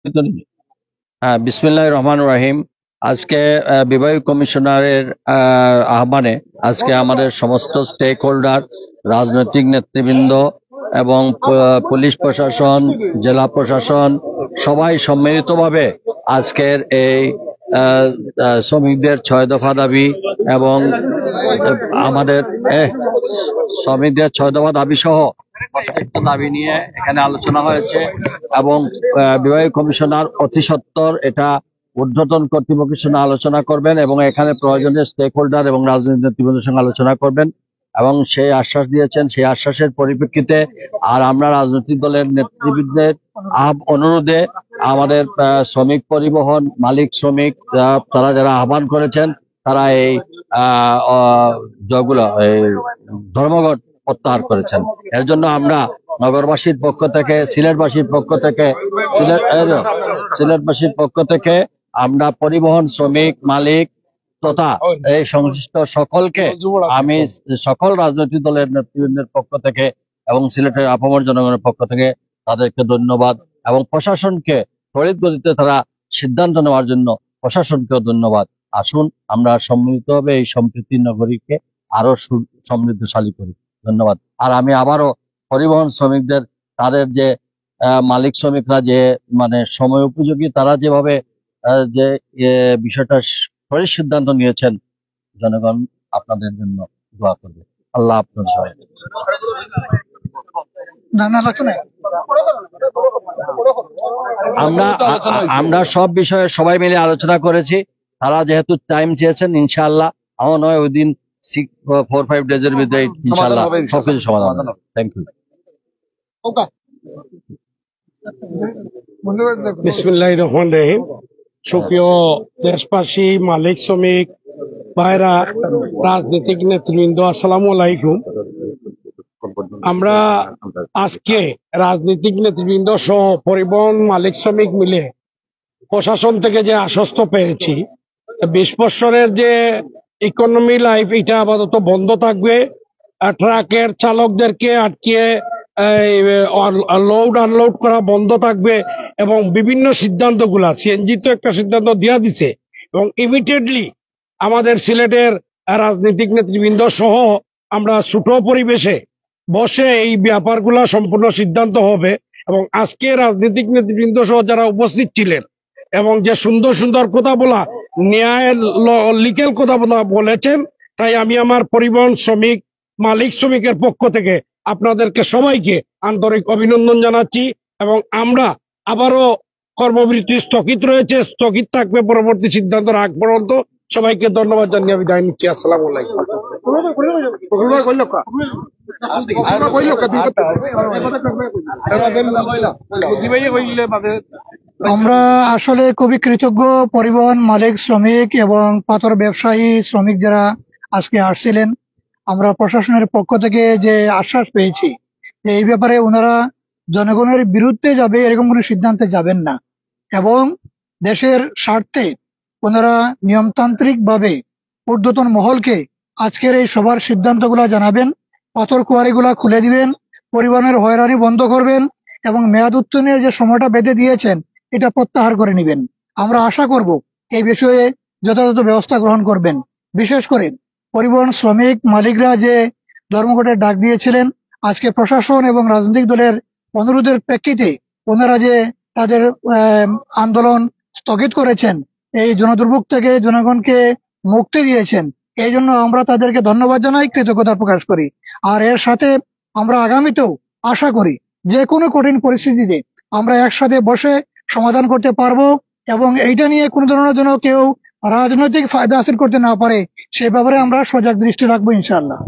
হ্যাঁ, বিসমিল্লাহির রহমানির রহিম। আজকে বিভাগীয় কমিশনারের আহ্বানে আজকে আমাদের সমস্ত স্টেক হোল্ডার, রাজনৈতিক নেতৃবৃন্দ এবং পুলিশ প্রশাসন, জেলা প্রশাসন সবাই সম্মিলিতভাবে আজকের এই শ্রমিকদের 6 দফা দাবি এবং আমাদের শ্রমিকদের 6 দফা দাবি সহ প্রত্যেকটা দাবি নিয়ে এখানে আলোচনা হয়েছে এবং বিভাগীয় কমিশনার অতি সত্বর এটা ঊর্ধ্বতন কর্তৃপক্ষের সঙ্গে আলোচনা করবেন এবং এখানে প্রয়োজনীয় স্টেক হোল্ডার এবং রাজনৈতিক নেতৃবৃন্দের সঙ্গে আলোচনা করবেন এবং সেই আশ্বাস দিয়েছেন। সেই আশ্বাসের পরিপ্রেক্ষিতে আর আমরা রাজনৈতিক দলের নেতৃবৃন্দের অনুরোধে আমাদের শ্রমিক পরিবহন মালিক শ্রমিক তারা যারা আহ্বান করেছেন তারা এই ধর্মঘট প্রত্যাহার করেছেন। এর জন্য আমরা নগরবাসীর পক্ষ থেকে, সিলেটবাসীর পক্ষ থেকে আমরা পরিবহন শ্রমিক মালিক তথা এই সংশ্লিষ্ট সকলকে, আমি সকল রাজনৈতিক দলের নেতৃবৃন্দের পক্ষ থেকে এবং সিলেটের আপামর জনগণের পক্ষ থেকে তাদেরকে ধন্যবাদ এবং প্রশাসনকে ত্বরিত গতিতে তারা সিদ্ধান্ত নেওয়ার জন্য প্রশাসনকেও ধন্যবাদ। আসুন আমরা সম্মিলিতভাবে এই সম্প্রীতি নগরীকে আরো সমৃদ্ধশালী করি। ধন্যবাদ। আর আমি আবারও পরিবহন শ্রমিকদের, তাদের যে মালিক শ্রমিকরা যে মানে সময় উপযোগী, তারা যেভাবে যে বিষয়টা সঠিক সিদ্ধান্ত নিয়েছেন, জনগণ আপনাদের জন্য দোয়া করবে। আল্লাহ আপনার সবাই। আমরা সব বিষয়ে সবাই মিলে আলোচনা করেছি। তারা যেহেতু টাইম চেয়েছেন, ইনশাআল্লাহ আমার নয় উইদিন 4-5 ডেজের ভিতরে ইনশাআল্লাহ সবকিছু সমাধান হবে। Thank you. বিসমিল্লাহির রহমানির রহিম। সুপ্রিয় দেশবাসী, মালিক শ্রমিক ভাইরা, রাজনৈতিক নেতৃবৃন্দ, আসসালামু আলাইকুম। আমরা আজকে রাজনৈতিক নেতৃবৃন্দ সহ পরিবহন মালিক শ্রমিক মিলে প্রশাসন থেকে যে আশ্বস্ত পেয়েছি, 20 বছরের যে ইকোনমি লাইফ এটা আপাতত বন্ধ থাকবে। ট্রাকের চালকদেরকে আটকিয়ে লোড আনলোড করা বন্ধ থাকবে এবং বিভিন্ন সিদ্ধান্তগুলা, সিএনজি তো একটা সিদ্ধান্ত দেওয়া দিছে এবং ইমিডিয়েটলি আমাদের সিলেটের রাজনৈতিক নেতৃবৃন্দ সহ আমরা ছোট পরিবেশে বসে এই ব্যাপারগুলা সম্পূর্ণ সিদ্ধান্ত হবে এবং আজকে রাজনৈতিক নেতৃবৃন্দ সহ যারা উপস্থিত ছিলেন এবং যে সুন্দর সুন্দর কথা বলা, ন্যায় লিগেল কথা বলেছেন, তাই আমি আমার পরিবহন শ্রমিক মালিক শ্রমিকের পক্ষ থেকে আপনাদেরকে সবাইকে আন্তরিক অভিনন্দন জানাচ্ছি এবং আমরা আবারও কর্মবিরতি স্থগিত রয়েছে, স্থগিত থাকবে পরবর্তী সিদ্ধান্ত আগ পর্যন্ত। সবাইকে ধন্যবাদ জানিয়ে বিদায় নিচ্ছি। আসসালামু আলাইকুম। আমরা আসলে খুবই কৃতজ্ঞ পরিবহন মালিক শ্রমিক এবং পাথর ব্যবসায়ী শ্রমিক যারা আজকে আসছিলেন। আমরা প্রশাসনের পক্ষ থেকে যে আশ্বাস পেয়েছি যে এই ব্যাপারে ওনারা জনগণের বিরুদ্ধে যাবে এরকম কোনো সিদ্ধান্তে যাবেন না এবং দেশের স্বার্থে ওনারা নিয়মতান্ত্রিক ভাবে ঊর্ধ্বতন মহলকে আজকের এই সবার সিদ্ধান্তগুলা জানাবেন, পাথর কুয়ারিগুলা খুলে দিবেন, পরিবহনের হয়রানি বন্ধ করবেন এবং মেয়াদ উত্তীর্ণের যে সময়টা বেঁধে দিয়েছেন এটা প্রত্যাহার করে নেবেন। আমরা আশা করব এই বিষয়ে যথাযথ ব্যবস্থা গ্রহণ করবেন। বিশেষ করে পরিবহন শ্রমিক মালিকরা যে ধর্মঘটের ডাক দিয়েছিলেন, আজকে প্রশাসন এবং রাজনৈতিক দলের অনুরোধের প্রেক্ষিতে ওনারা যে তাদের আন্দোলন স্থগিত করেছেন, এই জনদুর্ভোগ থেকে জনগণকে মুক্তি দিয়েছেন, এই জন্য আমরা তাদেরকে ধন্যবাদ জানাই, কৃতজ্ঞতা প্রকাশ করি। আর এর সাথে আমরা আগামীতেও আশা করি যে কোনো কঠিন পরিস্থিতিতে আমরা একসাথে বসে সমাধান করতে পারবো এবং এইটা নিয়ে কোনো ধরনের যেন কেউ রাজনৈতিক ফায়দা হাসিল করতে না পারে সে ব্যাপারে আমরা সজাগ দৃষ্টি রাখবো ইনশাআল্লাহ।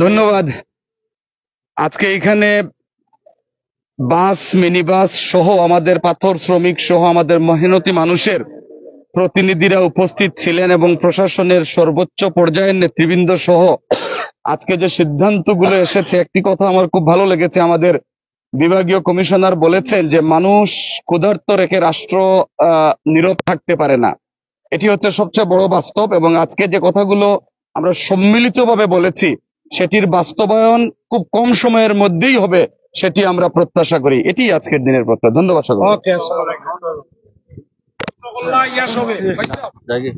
ধন্যবাদ। আজকে এখানে বাস, মিনি বাস সহ আমাদের পাথর শ্রমিক সহ আমাদের মেহনতি মানুষের প্রতিনিধিরা উপস্থিত ছিলেন এবং প্রশাসনের সর্বোচ্চ পর্যায়ের নেতৃবৃন্দ সহ আজকে যে সিদ্ধান্তগুলো এসেছে, একটি কথা আমার খুব ভালো লেগেছে। আমাদের বিভাগীয় কমিশনার বলেছেন যে মানুষ ক্ষুধার্ত রেখে রাষ্ট্র নীরব থাকতে পারে না। এটি হচ্ছে সবচেয়ে বড় বাস্তব এবং আজকে যে কথাগুলো আমরা সম্মিলিতভাবে বলেছি সেটির বাস্তবায়ন খুব কম সময়ের মধ্যেই হবে সেটি আমরা প্রত্যাশা করি। এটি আজকের দিনের প্রত্যাশা। ধন্যবাদ সকলকে। ওকে, আসসালামু আলাইকুম। দেখি